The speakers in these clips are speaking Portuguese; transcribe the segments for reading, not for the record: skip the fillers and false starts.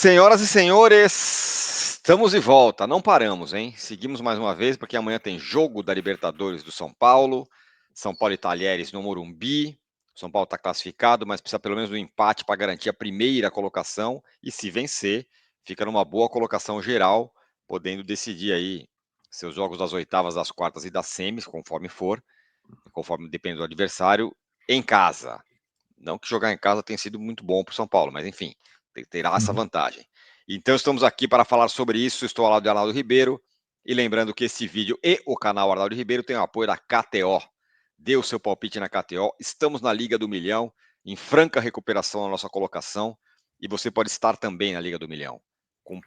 Senhoras e senhores, estamos de volta. Não paramos, hein? Seguimos mais uma vez, porque amanhã tem jogo da Libertadores do São Paulo. São Paulo e Talheres no Morumbi. São Paulo está classificado, mas precisa pelo menos do empate para garantir a primeira colocação. E se vencer, fica numa boa colocação geral, podendo decidir aí seus jogos das oitavas, das quartas e das semis, conforme for, conforme depende do adversário, em casa. Não que jogar em casa tenha sido muito bom para o São Paulo, mas enfim, terá essa vantagem. Então estamos aqui para falar sobre isso. Estou ao lado de Arnaldo Ribeiro. E lembrando que esse vídeo e o canal Arnaldo Ribeiro tem o apoio da KTO. Dê o seu palpite na KTO. Estamos na Liga do Milhão, em franca recuperação na nossa colocação. E você pode estar também na Liga do Milhão.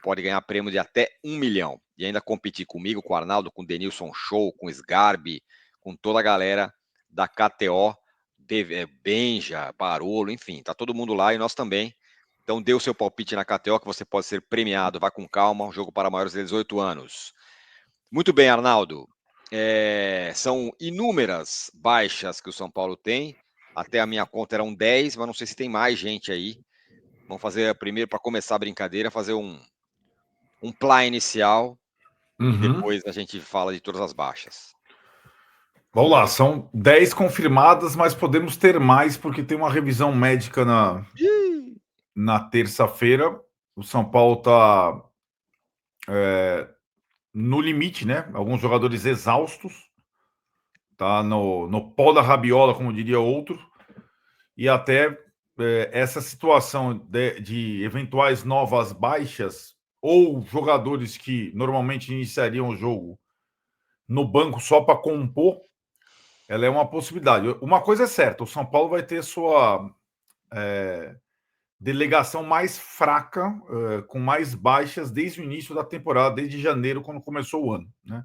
Pode ganhar prêmio de até 1 milhão. E ainda competir comigo, com o Arnaldo, com o Denilson Show, com o Sgarbi, com toda a galera da KTO. Benja, Barolo, enfim, tá todo mundo lá e nós também. Então dê o seu palpite na KTO que você pode ser premiado. Vá com calma, um jogo para maiores de 18 anos. Muito bem, Arnaldo. São inúmeras baixas que o São Paulo tem. Até a minha conta eram 10, mas não sei se tem mais gente aí. Vamos fazer primeiro, para começar a brincadeira, fazer um plá inicial e depois a gente fala de todas as baixas. Vamos lá, são 10 confirmadas, mas podemos ter mais porque tem uma revisão médica na terça-feira. O São Paulo está no limite, né? Alguns jogadores exaustos, tá no pó da rabiola, como diria outro, e até essa situação de eventuais novas baixas ou jogadores que normalmente iniciariam o jogo no banco só para compor, ela é uma possibilidade. Uma coisa é certa, o São Paulo vai ter sua delegação mais fraca, com mais baixas desde o início da temporada, desde janeiro, quando começou o ano, né?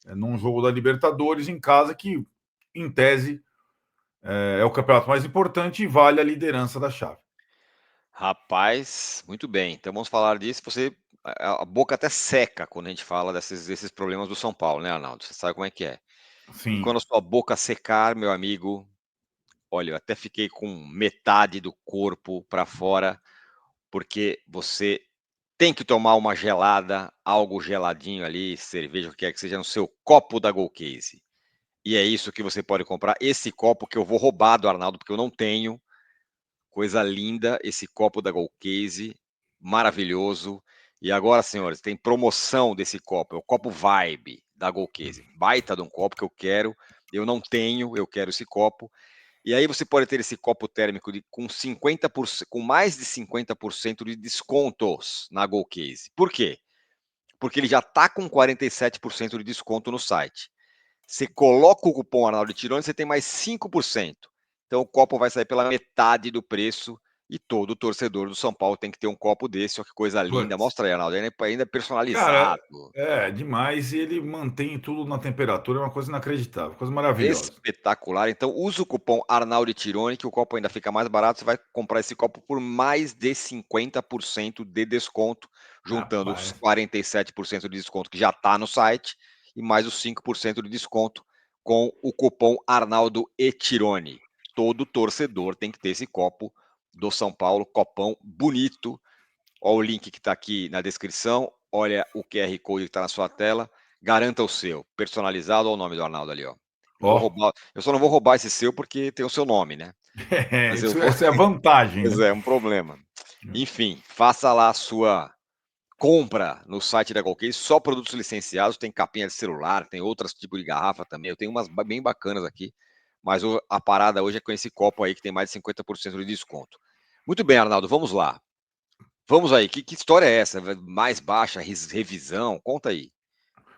Num jogo da Libertadores em casa, que, em tese, é o campeonato mais importante e vale a liderança da chave. Rapaz, muito bem. Então vamos falar disso. A boca até seca quando a gente fala desses problemas do São Paulo, né, Arnaldo? Você sabe como é que é. E Sim. quando a sua boca secar, meu amigo, olha, eu até fiquei com metade do corpo para fora, porque você tem que tomar uma gelada, algo geladinho ali, cerveja, o que quer que seja, no seu copo da Gold Case. E é isso que você pode comprar. Esse copo que eu vou roubar do Arnaldo, porque eu não tenho. Coisa linda, esse copo da Gold Case, maravilhoso. E agora, senhores, tem promoção desse copo, é o copo Vibe da Gold Case. Baita de um copo que eu quero, eu não tenho, eu quero esse copo. E aí você pode ter esse copo térmico com 50%, com mais de 50% de descontos na Gold Case. Por quê? Porque ele já está com 47% de desconto no site. Você coloca o cupom Arnaldo Tironi, você tem mais 5%. Então o copo vai sair pela metade do preço e todo torcedor do São Paulo tem que ter um copo desse. Olha que coisa linda. Puts. Mostra aí, Arnaldo. Ainda é Cara, personalizado. é demais e ele mantém tudo na temperatura, é uma coisa inacreditável, coisa maravilhosa. Espetacular. Então usa o cupom Arnaldo Tironi, que o copo ainda fica mais barato. Você vai comprar esse copo por mais de 50% de desconto, juntando os Rapaz. 47% de desconto que já está no site e mais os 5% de desconto com o cupom Arnaldo Etironi. Todo torcedor tem que ter esse copo do São Paulo, copão bonito. Olha o link que está aqui na descrição. Olha o QR Code que está na sua tela. Garanta o seu, personalizado. Olha o nome do Arnaldo ali, ó. Não vou Ó, roubar. Eu só não vou roubar esse seu porque tem o seu nome, né? Mas eu vou. essa é a vantagem, Pois né? é, um problema. Enfim, faça lá a sua compra no site da Golcase, só produtos licenciados, tem capinha de celular, tem outros tipos de garrafa também. Eu tenho umas bem bacanas aqui, mas a parada hoje é com esse copo aí que tem mais de 50% de desconto. Muito bem, Arnaldo, vamos lá. Vamos aí, que história é essa? Mais baixa, revisão? Conta aí.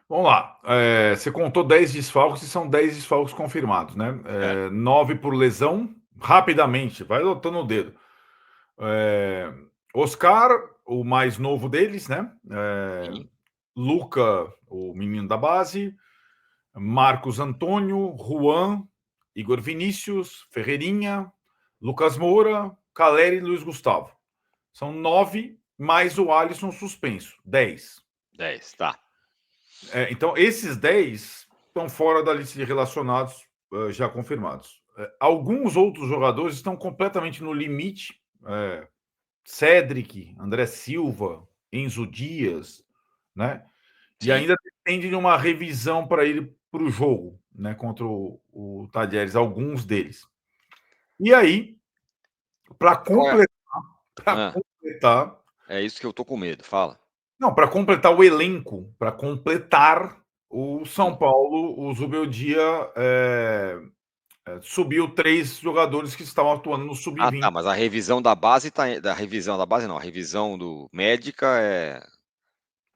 Vamos lá. Você contou 10 desfalques e são 10 desfalques confirmados, né? É, 9 por lesão. Rapidamente, vai anotando o dedo. É, Oscar, o mais novo deles, né? sim. Luca, o menino da base. Marcos Antônio, Juan, Igor Vinícius, Ferreirinha, Lucas Moura, Caleri e Luiz Gustavo. São 9, mais o Alisson suspenso. 10. 10, tá. Então, esses 10 estão fora da lista de relacionados já confirmados. Alguns outros jogadores estão completamente no limite, Cedric, André Silva, Enzo Dias, né? E Sim. ainda depende de uma revisão para ir para o jogo, né? Contra o Talheres, alguns deles. E aí, para Qual é? completar, para Ah, completar, é isso que eu tô com medo. Fala. não, para completar o elenco, para completar o São Hum. Paulo, o Zubeldia subiu 3 jogadores que estavam atuando no Ah, tá, sub-20. mas a revisão da base tá da revisão da base não, a revisão do médica é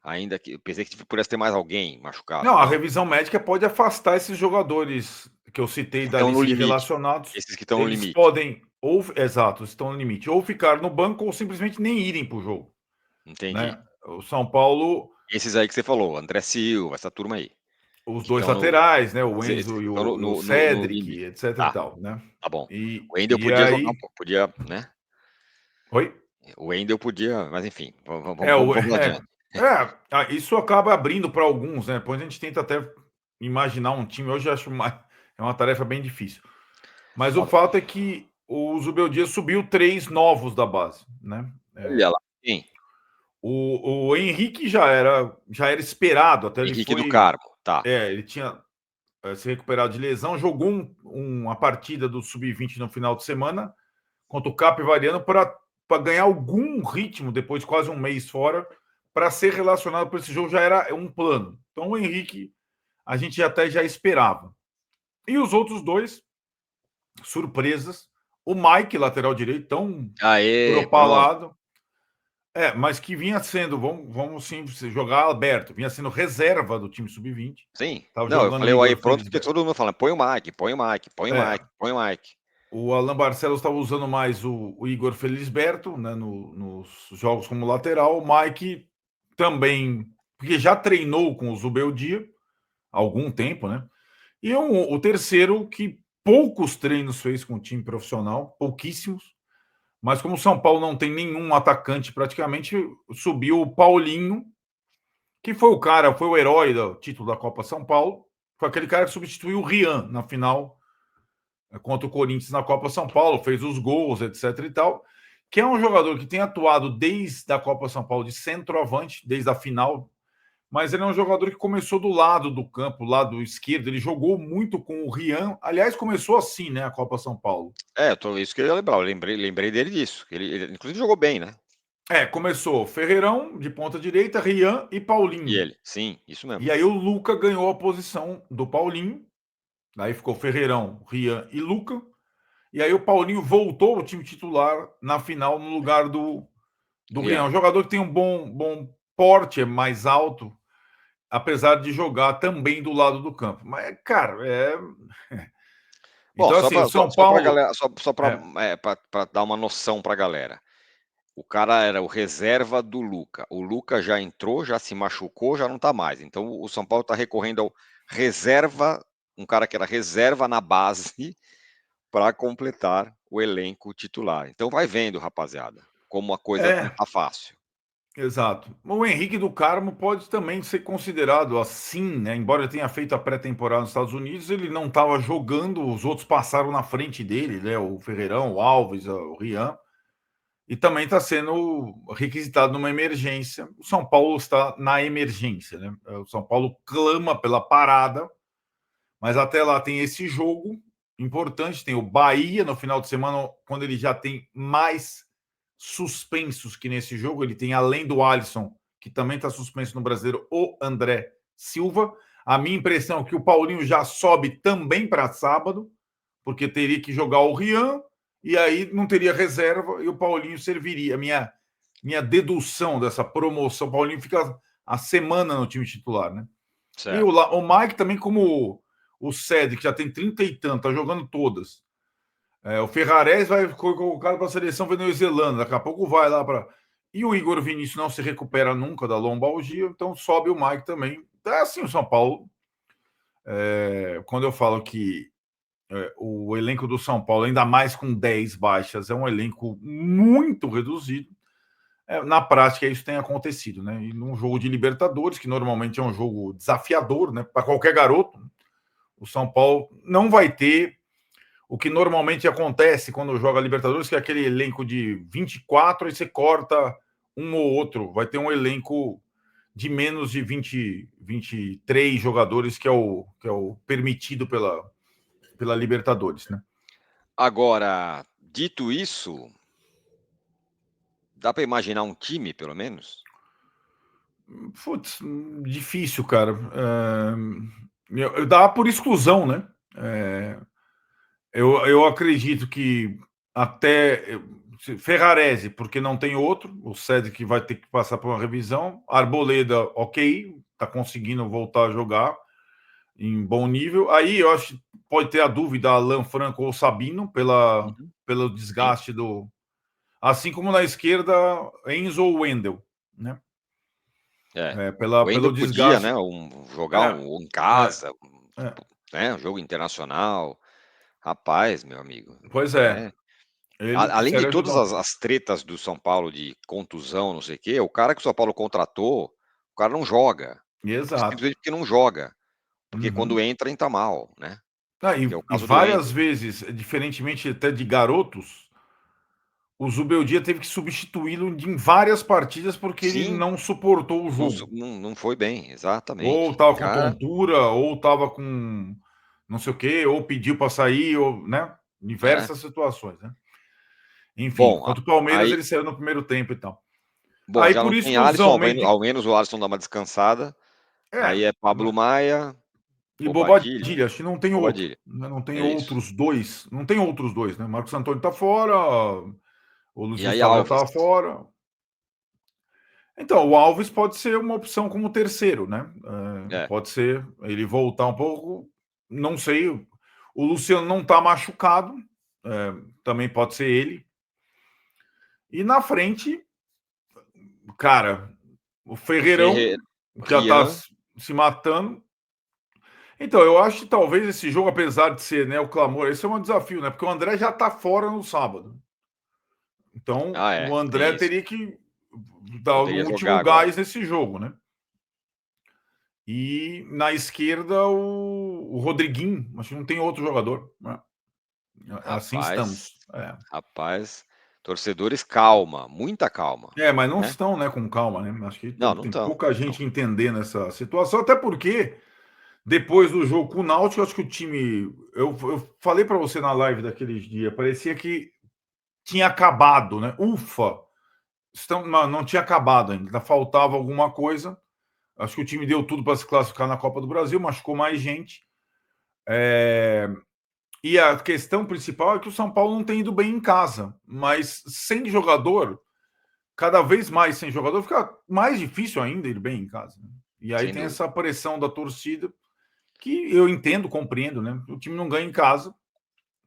ainda que eu pensei que pudesse ter mais alguém machucado, Não, a não. revisão médica pode afastar esses jogadores que eu citei da Estão no lista de limite. relacionados. Esses que estão no Eles limite. podem, ou exato, estão no limite, ou ficar no banco ou simplesmente nem irem para o jogo, Entendi. né? O São Paulo, Esses aí que você falou, André Silva, essa turma aí, os que dois estão no laterais, né? O esses Enzo que e estão o, e o no Cedric, limite. etc e Tá, tal, né? tá bom. E, O Wendel e podia jogar aí, um pouco, podia, né? oi? O Wendel podia, mas enfim, vamos, É, vamos, vamos adiante. isso acaba abrindo para alguns, né? Depois a gente tenta até imaginar um time. Hoje eu acho é uma tarefa bem difícil. Mas o fato é que o Zubeldia subiu 3 novos da base, né? Olha lá, quem? O Henrique já era esperado, até ele Henrique do foi. Carmo, tá. Ele tinha se recuperado de lesão, jogou uma partida do Sub-20 no final de semana contra o Capivariano para ganhar algum ritmo depois de quase um mês fora, para ser relacionado para esse jogo já era um plano. Então o Henrique a gente até já esperava. E os outros dois, surpresas. O Mike, lateral direito, tão Aê, pronto. propalado. Mas que vinha sendo, vamos sim jogar aberto, vinha sendo reserva do time sub-20. Sim. Estava Não, eu jogando o falei o aí Igor pronto porque Felisberto. todo mundo fala, põe o Mike, põe o Mike, põe o É, Mike, põe o Mike. o Alan Barcelos estava usando mais o Igor Felisberto, né, nos jogos como lateral. O Mike também, porque já treinou com o Zubeldia há algum tempo, né? E o terceiro, que poucos treinos fez com o time profissional, pouquíssimos, mas como o São Paulo não tem nenhum atacante praticamente, subiu o Paulinho, que foi foi o herói do título da Copa São Paulo, foi aquele cara que substituiu o Rian na final contra o Corinthians na Copa São Paulo, fez os gols, etc e tal, que é um jogador que tem atuado desde a Copa São Paulo de centroavante, desde a final, mas ele é um jogador que começou do lado do campo, lado esquerdo, ele jogou muito com o Rian, aliás, começou assim, né, a Copa São Paulo. Isso que eu ia lembrar, eu lembrei dele disso. Ele inclusive jogou bem, né? Começou Ferreirão, de ponta direita, Rian e E Paulinho. ele, sim, isso mesmo. E aí o Luca ganhou a posição do Paulinho, aí ficou Ferreirão, Rian e Luca, e aí o Paulinho voltou ao time titular na final no lugar do Rian. Rian. Um jogador que tem um bom porte, é mais alto, apesar de jogar também do lado do campo. Mas, cara, Bom, Então, assim, o São só para Paulo. galera, só para dar uma noção para a galera. O cara era o reserva do Luca. O Luca já entrou, já se machucou, já não está mais. Então o São Paulo está recorrendo ao reserva, um cara que era reserva na base para completar o elenco titular. Então vai vendo, rapaziada, como a coisa não É, está fácil. exato. O Henrique do Carmo pode também ser considerado assim, né? Embora ele tenha feito a pré-temporada nos Estados Unidos, ele não estava jogando, os outros passaram na frente dele, né? O Ferreirão, o Alves, o Rian. E também está sendo requisitado numa emergência. O São Paulo está na emergência, né? O São Paulo clama pela parada, mas até lá tem esse jogo importante. Tem o Bahia no final de semana, quando ele já tem mais suspensos que nesse jogo. Ele tem, além do Alisson, que também está suspenso no Brasileiro, o André Silva. A minha impressão é que o Paulinho já sobe também para sábado, porque teria que jogar o Rian, e aí não teria reserva, e o Paulinho serviria. Minha dedução dessa promoção, o Paulinho fica a semana no time titular, né? E Certo. o Mike também, como o Cedric, que já tem 30 e tanto, tá jogando todas. O Ferrares vai colocar para a seleção venezuelana, daqui a pouco vai lá para. E o Igor Vinícius não se recupera nunca da lombalgia, então sobe o Mike também. É assim o São Paulo. Quando eu falo que o elenco do São Paulo, ainda mais com 10 baixas, é um elenco muito reduzido. Na prática, isso tem acontecido, né? E num jogo de Libertadores, que normalmente é um jogo desafiador, né? Para qualquer garoto, o São Paulo não vai ter o que normalmente acontece quando joga Libertadores, que é aquele elenco de 24 e você corta um ou outro. Vai ter um elenco de menos de 23 jogadores, que é o permitido pela Libertadores, né? Agora, dito isso, dá para imaginar um time, pelo menos? Putz, difícil, cara. Dá por exclusão, né? Eu acredito que até Ferrarese, porque não tem outro, o Cedric que vai ter que passar por uma revisão. Arboleda, ok, tá conseguindo voltar a jogar em bom nível. Aí eu acho que pode ter a dúvida Alan Franco ou Sabino Uhum. pelo Sim. desgaste do. Assim como na esquerda, Enzo ou Wendel, né? É. O Pelo Wendel podia, desgaste. né, jogar É, em é, casa, é. né, um jogo internacional. Rapaz, meu amigo, Pois é, é. ele Além de precisaria todas ajudar um pouco. as tretas do São Paulo de contusão, não sei o quê, o cara que o São Paulo contratou, o cara não joga. Exato. Simplesmente porque não joga. Porque quando Uhum. entra, entra mal, né? Ah, Que é o e caso do várias Wendel. vezes, diferentemente até de garotos, o Zubeldia teve que substituí-lo em várias partidas porque ele Sim, não suportou o jogo. não foi bem, Ou exatamente. O estava com cara tontura, ou estava com não sei o quê, ou pediu para sair, ou, né? é. Diversas situações, né? Enfim, Bom, contra o Palmeiras aí ele saiu no primeiro tempo e tal. bom, Aí já por não tem Alisson, exclusão, meio ao de. menos o Alisson dá uma descansada, É, aí é Pablo Maia, e Bobadilha, Bobadilha, acho que não tem outro. Bobadilha, Né? Não tem é isso. outros dois. Não tem outros dois, né? Marcos Antônio tá fora, o E Lucius aí Favel Alves, tá fora. Então, o Alves pode ser uma opção como terceiro, né? é, Pode ser ele voltar um pouco, não sei. O Luciano não tá machucado, também pode ser ele. E na frente, cara, o Ferreirão Ferreira, já tá Rian, se matando. Então, eu acho que talvez esse jogo, apesar de ser, né, o clamor, esse é um desafio, né? Porque o André já tá fora no sábado. Então, o tem André isso. teria que dar Poderia um jogar último agora. gás nesse jogo, né? E na esquerda, o Rodriguinho. Acho que não tem outro jogador. Né? Assim Rapaz, estamos. É. rapaz, torcedores, calma, muita calma, Mas não né? estão, né, com calma, né? Acho que Não, não tem estão, pouca não estão. gente entendendo essa situação, até porque depois do jogo com o Náutico, acho que o time. Eu falei para você na live daqueles dias, parecia que tinha acabado, né? Ufa! Não tinha acabado ainda, faltava alguma coisa. Acho que o time deu tudo para se classificar na Copa do Brasil, machucou mais gente. E a questão principal é que o São Paulo não tem ido bem em casa, mas sem jogador, cada vez mais sem jogador, fica mais difícil ainda ir bem em casa. Né? E aí Sem tem dúvida. essa pressão da torcida, que eu entendo, compreendo, né? O time não ganha em casa,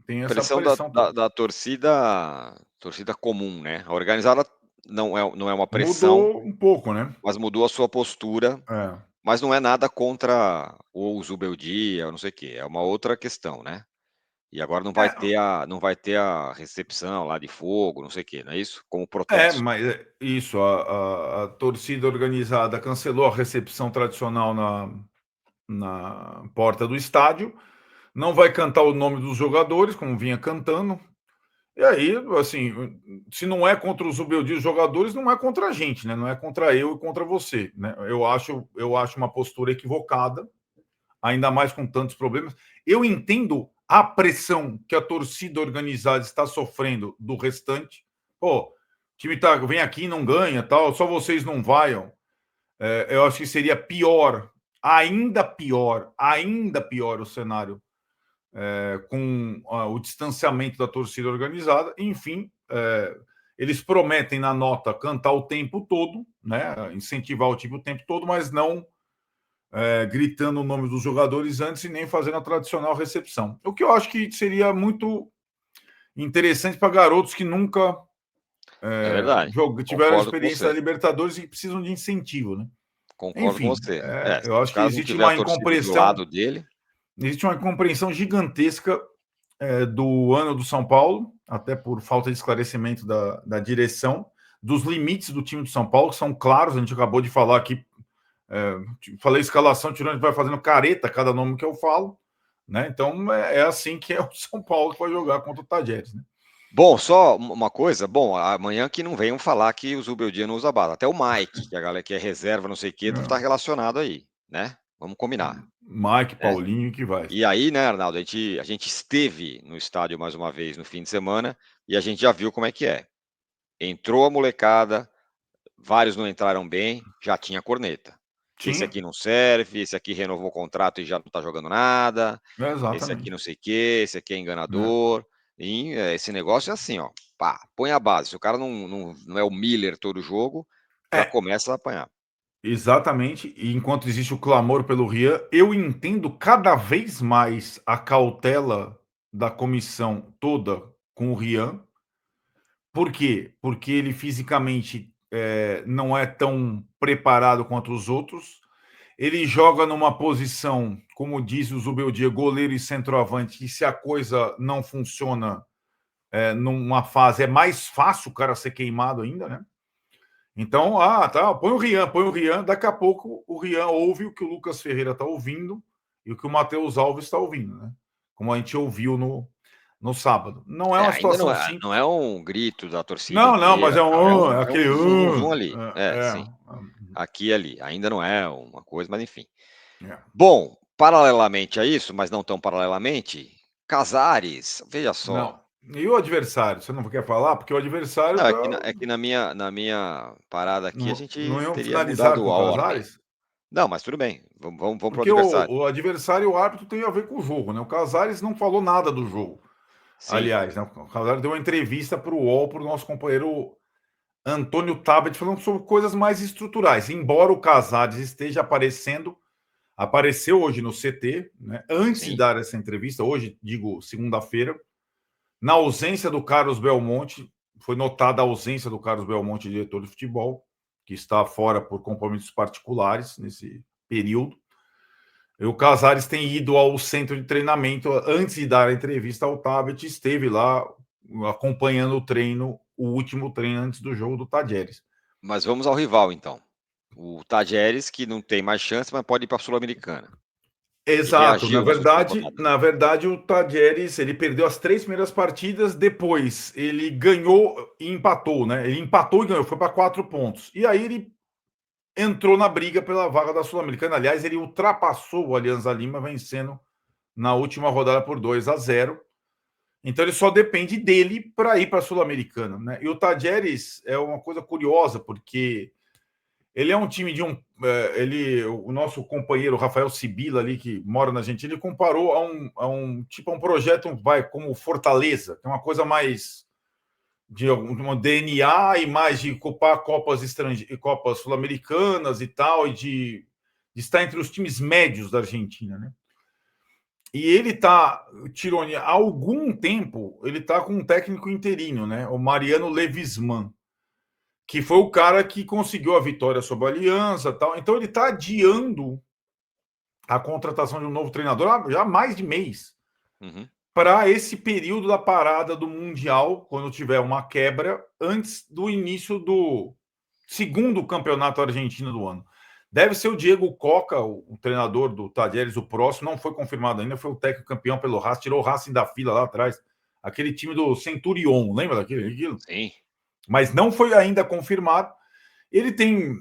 tem essa Pressão pressão toda. da torcida comum, né? A organizada não é uma pressão, Mudou um pouco, né? mas mudou a sua postura, É. mas não é nada contra o Zubeldia ou não sei o quê, é uma outra questão, né? E agora É, não vai ter a recepção lá de fogo, não sei o quê, não é isso? Como protesto. mas isso, a torcida organizada cancelou a recepção tradicional na porta do estádio, não vai cantar o nome dos jogadores, como vinha cantando. E aí, assim, se não é contra os rebeldios jogadores, não é contra a gente, né? Não é contra eu e contra você, né? Eu acho uma postura equivocada, ainda mais com tantos problemas. Eu entendo a pressão que a torcida organizada está sofrendo do restante. Pô, o time vem aqui e não ganha, tal, só vocês não vaiam. Eu acho que seria pior, ainda pior o cenário com o distanciamento da torcida organizada. Enfim, eles prometem na nota cantar o tempo todo, né, incentivar o time o tempo todo, mas não gritando o nome dos jogadores antes e nem fazendo a tradicional recepção. O que eu acho que seria muito interessante para garotos que nunca É verdade. tiveram a Concordo com experiência da você. Libertadores e que precisam de incentivo, né? Concordo com Enfim, você. eu Se o acho que cara não existe tiver a uma torcida do incompreensão, lado dele, gigantesca do ano do São Paulo, até por falta de esclarecimento da direção, dos limites do time do São Paulo, que são claros, a gente acabou de falar aqui, falei escalação, tirando, vai fazendo careta cada nome que eu falo, né? Então é assim que é o São Paulo que vai jogar contra o Tajeres, né? Bom, só uma coisa, bom, amanhã que não venham falar que o Zubeldia não usa bala. Até o Mike, que a galera que é reserva, não sei o quê, tá relacionado aí, né? Vamos combinar, Mike, né? Paulinho, que vai. E aí, né, Arnaldo, a gente esteve no estádio mais uma vez no fim de semana e a gente já viu como é que é. Entrou a molecada, vários não entraram bem, já tinha corneta. Esse Tinha, aqui não serve, esse aqui renovou o contrato e já não tá jogando nada, esse aqui não exatamente. sei o quê, esse aqui é Né? enganador. E esse negócio é assim, ó, pá, põe a base. Se o cara não é o Miller todo jogo, já É, começa a apanhar. exatamente. E enquanto existe o clamor pelo Rian, eu entendo cada vez mais a cautela da comissão toda com o Rian. Por quê? Porque ele fisicamente não é tão preparado quanto os outros. Ele joga numa posição, como diz o Zubeldia, goleiro e centroavante, que se a coisa não funciona numa fase, é mais fácil o cara ser queimado ainda, né? Então, tá, põe o Rian, daqui a pouco o Rian ouve o que o Lucas Ferreira está ouvindo e o que o Matheus Alves está ouvindo, né? Como a gente ouviu no sábado. Não é uma Ainda situação não simples. é um grito da torcida Não, não, mas inteira, é tal, é é aquele. um zum, zum, zum ali. Sim, aqui e ali. Ainda não é uma coisa, mas enfim. é. Bom, paralelamente a isso, mas não tão paralelamente, Casares, veja só. Não. E o adversário? Você não quer falar? Porque o adversário Não, tá. é que na minha parada aqui a Não gente iam teria finalizar mudado com a o ordem. Casares? Não, mas tudo bem, vamos para o Porque adversário. o adversário e o árbitro tem a ver com o jogo, né? O Casares não falou nada do jogo. Sim, Aliás, né? O Casares deu uma entrevista para o UOL, para o nosso companheiro Antônio Tabet, falando sobre coisas mais estruturais. Embora o Casares esteja apareceu hoje no CT, né? Antes de sim. dar essa entrevista, hoje, digo, segunda-feira, na ausência do Carlos Belmonte, foi notada a ausência do Carlos Belmonte, diretor de futebol, que está fora por compromissos particulares nesse período. E o Casares tem ido ao centro de treinamento antes de dar a entrevista ao Tabet, esteve lá acompanhando o treino, o último treino antes do jogo do Tajeres. Mas vamos ao rival, então. O Tajeres, que não tem mais chance, mas pode ir para a Sul-Americana. Que Exato, reagiu nas últimas rodadas. na verdade o Tajeres, ele perdeu as 3 primeiras partidas, depois ele ganhou e empatou, né? Ele empatou e ganhou, foi para 4 pontos. E aí ele entrou na briga pela vaga da Sul-Americana. Aliás, ele ultrapassou o Alianza Lima, vencendo na última rodada por 2-0. Então ele só depende dele para ir para a Sul-Americana, né? E o Tajeres é uma coisa curiosa, porque ele é um time de um. O nosso companheiro Rafael Sibila, ali, que mora na Argentina, ele comparou a um tipo a um projeto como Fortaleza, que é uma coisa mais de um DNA e mais de ocupar Copas Copas Sul-Americanas e tal, de estar entre os times médios da Argentina, né? E ele tá, Tironi, há algum tempo, ele tá com um técnico interino, né? O Mariano Levisman, que foi o cara que conseguiu a vitória sobre a Aliança, tal. Então ele está adiando a contratação de um novo treinador já há mais de mês, Uhum. para esse período da parada do Mundial, quando tiver uma quebra, antes do início do segundo campeonato argentino do ano. Deve ser o Diego Coca, o treinador do Talleres, o próximo, não foi confirmado ainda, foi o técnico campeão pelo Racing, tirou o Racing da fila lá atrás, aquele time do Centurion, lembra daquilo? Sim. Mas não foi ainda confirmado. Ele tem,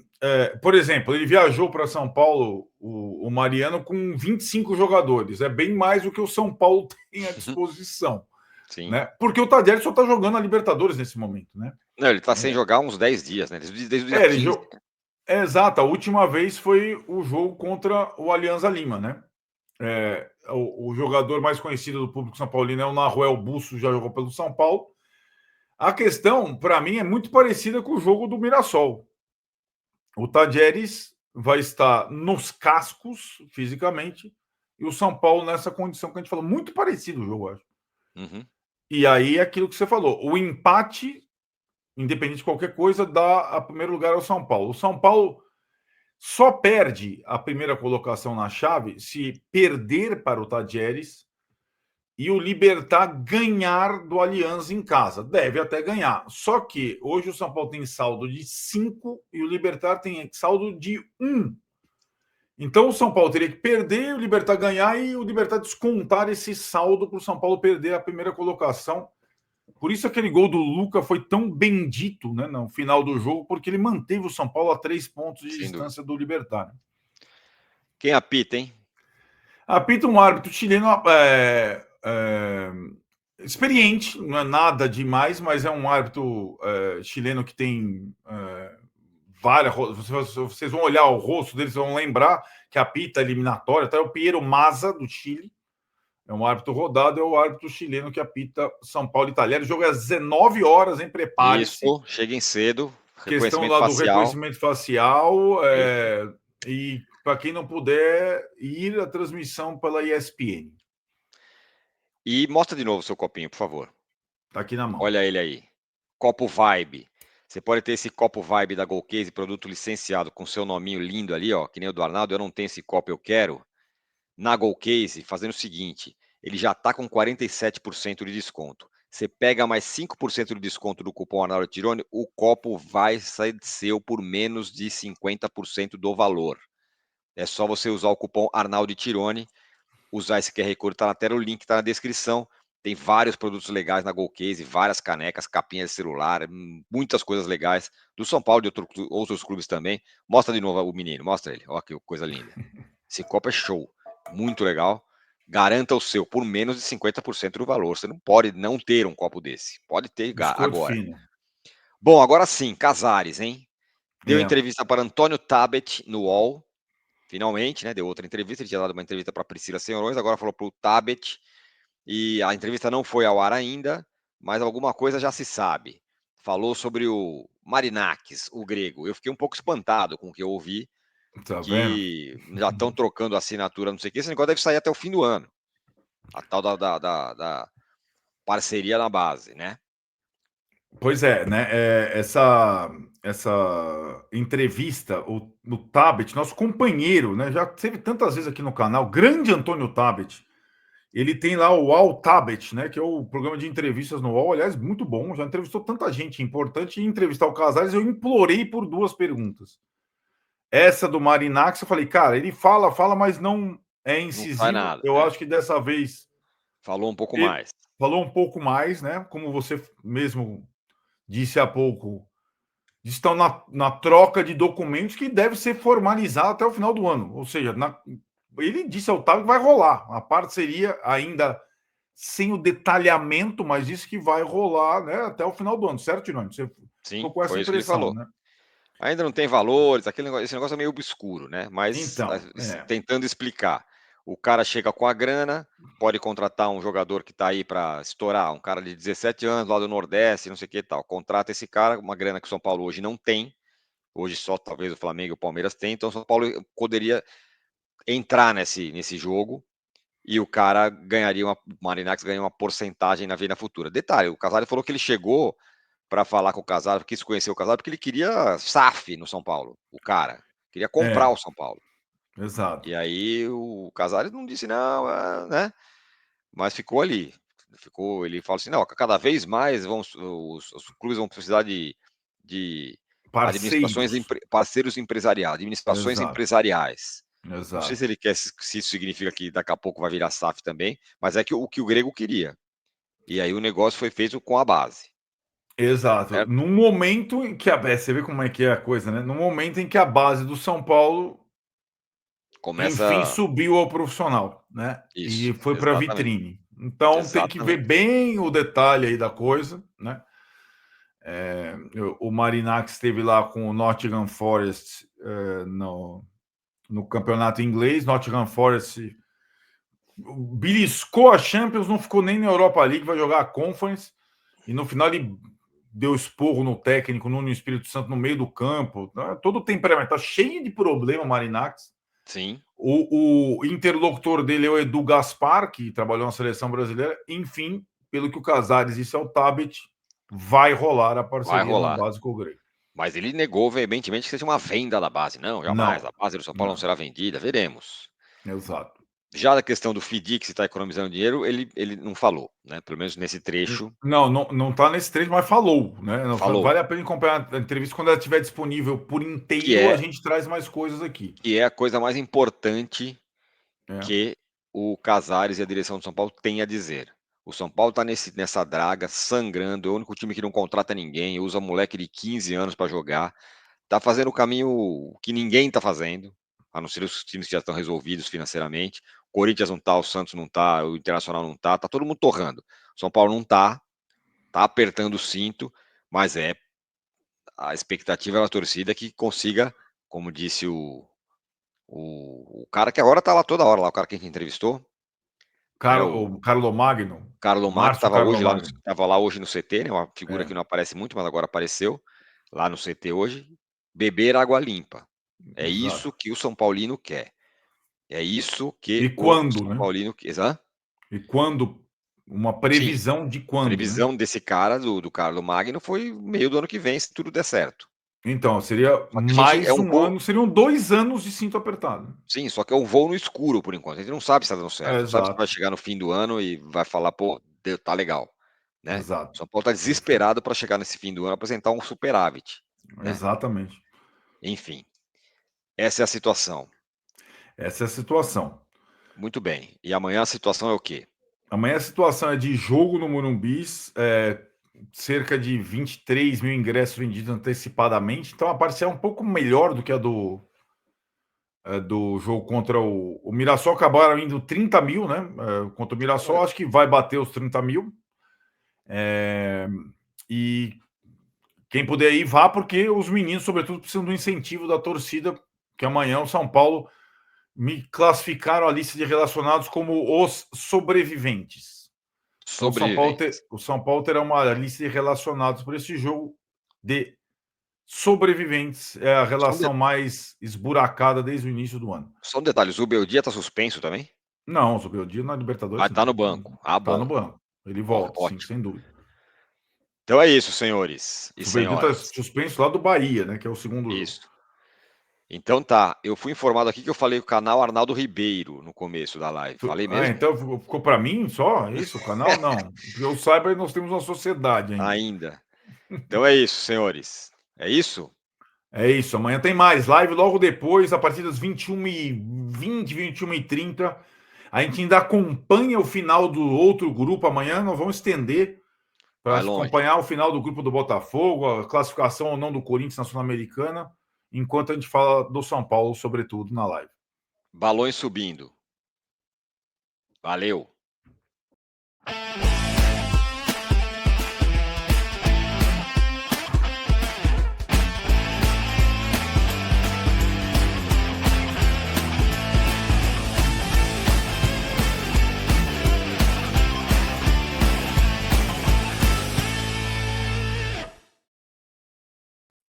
por exemplo, ele viajou para São Paulo, o Mariano, com 25 jogadores. É bem mais do que o São Paulo tem à disposição. Sim. Né? Porque o Tardelli só está jogando a Libertadores nesse momento. Né? Não, ele tá sem jogar uns 10 dias, né? Desde o dia É, ele 15. exato, a última vez foi o jogo contra o Alianza Lima. Né? O jogador mais conhecido do público São Paulino é o Naruel Busso, já jogou pelo São Paulo. A questão, para mim, é muito parecida com o jogo do Mirassol. O Tajeres vai estar nos cascos, fisicamente, e o São Paulo nessa condição que a gente falou. Muito parecido o jogo, acho. Uhum. E aí é aquilo que você falou. O empate, independente de qualquer coisa, dá a primeiro lugar ao São Paulo. O São Paulo só perde a primeira colocação na chave se perder para o Tajeres e o Libertad ganhar do Aliança em casa. Deve até ganhar. Só que hoje o São Paulo tem saldo de 5 e o Libertad tem saldo de 1. Então o São Paulo teria que perder, o Libertad ganhar e o Libertad descontar esse saldo para o São Paulo perder a primeira colocação. Por isso aquele gol do Luca foi tão bendito, né, no final do jogo, porque ele manteve o São Paulo a 3 pontos de Sem dúvida. distância do Libertad. Quem apita, hein? Apita um árbitro chileno experiente, não é nada demais, mas é um árbitro chileno que tem várias. Vocês vão olhar o rosto deles, vão lembrar que apita eliminatória. Tá? É o Piero Mazza, do Chile. É um árbitro rodado, é o árbitro chileno que apita São Paulo e Talheres. O jogo é às 19 horas, hein? Prepare-se. Isso, cheguem cedo. Questão Reconhecimento lá do facial. reconhecimento facial. Isso. E para quem não puder ir, a transmissão pela ESPN. E mostra de novo o seu copinho, por favor. Tá aqui na mão. Olha ele aí. Copo Vibe. Você pode ter esse copo Vibe da Golcase, produto licenciado, com seu nominho lindo ali, ó, que nem o do Arnaldo. Eu não tenho esse copo, eu quero. Na Golcase, fazendo o seguinte, ele já está com 47% de desconto. Você pega mais 5% de desconto do cupom Arnaldo Tironi, o copo vai sair seu por menos de 50% do valor. É só você usar o cupom Arnaldo Tironi, usar esse QR Code, está na tela, o link está na descrição. Tem vários produtos legais na Golcase, várias canecas, capinhas de celular, muitas coisas legais. Do São Paulo e de outros clubes também. Mostra de novo o menino, mostra ele. Olha que coisa linda. Esse copo é show, muito legal. Garanta o seu por menos de 50% do valor. Você não pode não ter um copo desse. Pode ter Biscoito agora. fino. Bom, agora sim, Casares, hein? Deu É. entrevista para Antônio Tabet no UOL. Finalmente, né? Deu outra entrevista. Ele tinha dado uma entrevista para Priscila Senhorões, agora falou para o Tabet. E a entrevista não foi ao ar ainda, mas alguma coisa já se sabe. Falou sobre o Marinakis, o grego. Eu fiquei um pouco espantado com o que eu ouvi, Tá vendo? que já estão trocando assinatura, não sei o que. Esse negócio deve sair até o fim do ano. A tal da parceria na base, né? Pois é, né? Essa entrevista, o Tabet, nosso companheiro, né? Já teve tantas vezes aqui no canal, grande Antônio Tabet. Ele tem lá o UOL Tabet, né? Que é o programa de entrevistas no UOL, aliás, muito bom. Já entrevistou tanta gente importante. E entrevistar o Casares, eu implorei por duas perguntas. Essa do Marinax, eu falei, cara, ele fala, mas não é Não sai incisivo. nada. Eu É. acho que dessa vez Falou um pouco ele mais. falou um pouco mais, né? Como você mesmo disse há pouco, estão na troca de documentos que deve ser formalizado até o final do ano. Ou seja, ele disse ao Otávio que vai rolar. A parceria ainda sem o detalhamento, mas disse que vai rolar, né, até o final do ano, certo, Tironi? Você ficou Sim, com essa foi isso que ele impressão, falou. né? Ainda não tem valores, esse negócio é meio obscuro, né? Mas Então, tentando explicar. O cara chega com a grana, pode contratar um jogador que está aí para estourar, um cara de 17 anos lá do Nordeste, não sei o que e tal. Contrata esse cara, uma grana que o São Paulo hoje não tem. Hoje só talvez o Flamengo e o Palmeiras têm. Então o São Paulo poderia entrar nesse jogo e o cara ganharia o Marinax ganha uma porcentagem na venda futura. Detalhe, o Casares falou que ele chegou para falar com o Casares, quis conhecer o Casares porque ele queria SAF no São Paulo, o cara queria comprar o São Paulo. exato. E aí o Casares não disse não, né? Mas ficou ali. Ele falou assim, não, cada vez mais os clubes vão precisar de administrações, Parceiros. parceiros empresariais, administrações Exato, empresariais. Não sei se exato. ele quer, se isso significa que daqui a pouco vai virar SAF também, mas é que o que o grego queria. E aí o negócio foi feito com a base. Exato. Certo? No momento em que você vê como é que é a coisa, né? No momento em que a base do São Paulo, enfim, Começa subiu ao profissional, né? E isso, foi para a exatamente. vitrine. Então tem que ver Exatamente. bem o detalhe aí da coisa, né? O Marinax esteve lá com o Nottingham Forest no campeonato inglês. Nottingham Forest beliscou a Champions, não ficou nem na Europa League, vai jogar a Conference. E no final ele deu esporro no técnico, no Espírito Santo, no meio do campo. Né? Todo o temperamento. Tá cheio de problema, Marinax. Sim. O interlocutor dele é o Edu Gaspar, que trabalhou na seleção brasileira. Enfim, pelo que o Casares disse ao Tabet, vai rolar a Vai parceria na rolar. base com o Grêmio. Mas ele negou veementemente que seja uma venda da base. Não, jamais. Não, A base do São Paulo não não, será vendida. Veremos. exato. Já na questão do FDIC, se está economizando dinheiro, ele não falou, né? Pelo menos nesse trecho. Não tá nesse trecho, mas falou, né? Falou. Vale a pena acompanhar a entrevista quando ela estiver disponível por Que inteiro, a é, gente traz mais coisas aqui. que é a coisa mais importante É. que o Casares e a direção do São Paulo têm a dizer. O São Paulo está nessa draga, sangrando, é o único time que não contrata ninguém, usa moleque de 15 anos para jogar, está fazendo o caminho que ninguém está fazendo, a não ser os times que já estão resolvidos financeiramente. O Corinthians não está, o Santos não está, o Internacional não está, está todo mundo torrando. O São Paulo não está apertando o cinto, mas a expectativa da torcida é que consiga, como disse o cara que agora está lá toda hora, lá, o cara que a gente entrevistou, né, O Carlo Magno, Carlo Magno Márcio estava Carlo hoje Magno. lá hoje no CT, né, uma figura É, que não aparece muito, mas agora apareceu lá no CT hoje. Beber água limpa. É exato. isso que o São Paulino quer. É isso E que o quando, São né? Paulino quer. Hã? E quando, uma Sim, previsão de a quando, né? previsão desse cara, do Carlo Magno, foi meio do ano que vem, se tudo der certo. Então, seria Só que a gente é mais um um voo. ano, seriam 2 anos de cinto apertado. Sim, só que é um voo no escuro por enquanto. A gente não sabe se está dando É, certo. Não sabe se vai exato, chegar no fim do ano e vai falar, pô, tá legal, né? O exato. São Paulo está Exato. desesperado para chegar nesse fim do ano apresentar um superávit, né? Exatamente. Enfim, essa é a situação. Essa é a situação. Muito bem. E amanhã a situação é o quê? Amanhã a situação é de jogo no Morumbi, cerca de 23 mil ingressos vendidos antecipadamente. Então, a parcial é um pouco melhor do que a do jogo contra o Mirassol. Acabaram indo 30 mil, né? Contra o Mirassol, acho que vai bater os 30 mil. E quem puder ir, vá, porque os meninos, sobretudo, precisam do incentivo da torcida, que amanhã o São Paulo me classificaram a lista de relacionados como os sobreviventes. Então, Sobreviventes. o São Paulo terá uma lista de relacionados por esse jogo de sobreviventes. É a Só um, de- relação mais esburacada desde o início do ano. só um detalhe, o Zubeldia está suspenso também? Não, o Zubeldia na Libertadores Vai estar não. no banco. Ah, Tá no bom. banco. Ele volta, sim, Ótimo. sem dúvida. Então é isso, senhores O e Zubeldia tá senhoras. suspenso lá do Bahia, né? Que é o segundo jogo. Isso. Então tá, eu fui informado aqui que eu falei o canal Arnaldo Ribeiro no começo da live. Falei Ah, mesmo? então ficou para mim só isso, o canal? Não. Que eu saiba, nós temos uma sociedade ainda. Ainda. Então é isso, senhores. É isso? É isso, amanhã tem mais live logo depois, a partir das 21h20, 21h30. A gente ainda acompanha o final do outro grupo. Amanhã nós vamos estender para Vai longe. acompanhar o final do grupo do Botafogo, a classificação ou não do Corinthians na Sul-Americana, enquanto a gente fala do São Paulo, sobretudo, na live. Balões subindo. Valeu.